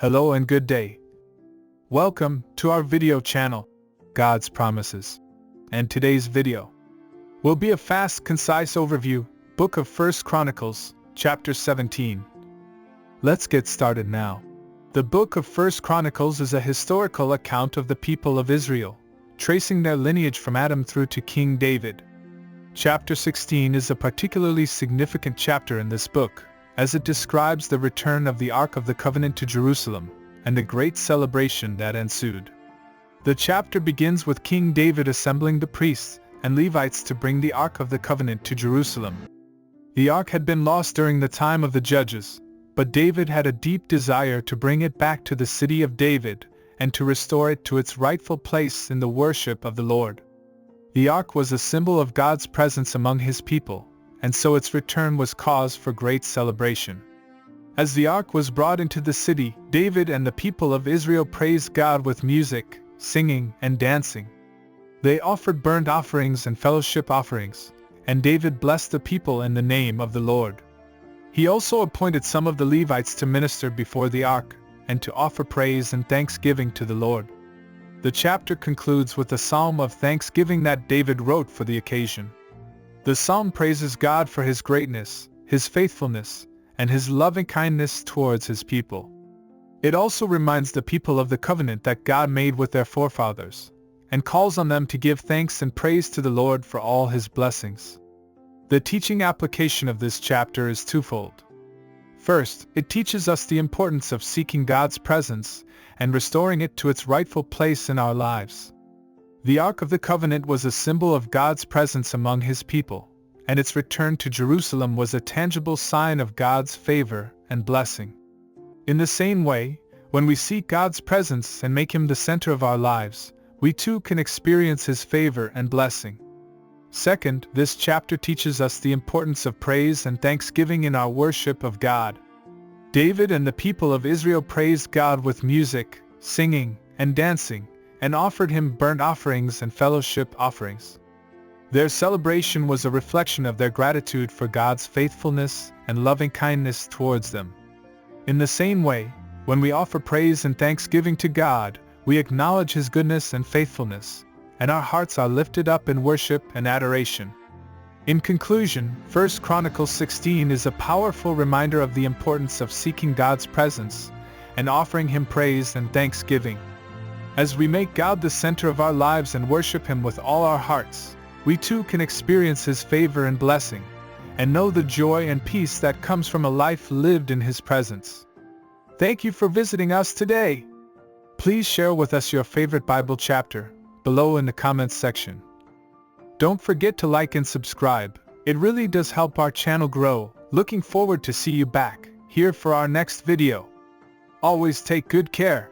Hello and good day. Welcome to our video channel, God's Promises. And today's video will be a fast, concise overview, Book of 1 Chronicles, chapter 17. Let's get started now. The Book of 1 Chronicles is a historical account of the people of Israel, tracing their lineage from Adam through to King David. Chapter 16 is a particularly significant chapter in this book, as it describes the return of the Ark of the Covenant to Jerusalem, and the great celebration that ensued. The chapter begins with King David assembling the priests and Levites to bring the Ark of the Covenant to Jerusalem. The Ark had been lost during the time of the judges, but David had a deep desire to bring it back to the city of David, and to restore it to its rightful place in the worship of the Lord. The Ark was a symbol of God's presence among His people, and so its return was cause for great celebration. As the Ark was brought into the city, David and the people of Israel praised God with music, singing, and dancing. They offered burnt offerings and fellowship offerings, and David blessed the people in the name of the Lord. He also appointed some of the Levites to minister before the Ark, and to offer praise and thanksgiving to the Lord. The chapter concludes with a psalm of thanksgiving that David wrote for the occasion. The psalm praises God for His greatness, His faithfulness, and His loving kindness towards His people. It also reminds the people of the covenant that God made with their forefathers, and calls on them to give thanks and praise to the Lord for all His blessings. The teaching application of this chapter is twofold. First, it teaches us the importance of seeking God's presence and restoring it to its rightful place in our lives. The Ark of the Covenant was a symbol of God's presence among His people, and its return to Jerusalem was a tangible sign of God's favor and blessing. In the same way, when we seek God's presence and make Him the center of our lives, we too can experience His favor and blessing. Second, this chapter teaches us the importance of praise and thanksgiving in our worship of God. David and the people of Israel praised God with music, singing, and dancing, and offered Him burnt offerings and fellowship offerings. Their celebration was a reflection of their gratitude for God's faithfulness and loving kindness towards them. In the same way, when we offer praise and thanksgiving to God, we acknowledge His goodness and faithfulness, and our hearts are lifted up in worship and adoration. In conclusion, 1 Chronicles 16 is a powerful reminder of the importance of seeking God's presence and offering Him praise and thanksgiving. As we make God the center of our lives and worship Him with all our hearts, we too can experience His favor and blessing, and know the joy and peace that comes from a life lived in His presence. Thank you for visiting us today. Please share with us your favorite Bible chapter below in the comments section. Don't forget to like and subscribe. It really does help our channel grow. Looking forward to see you back here for our next video. Always take good care.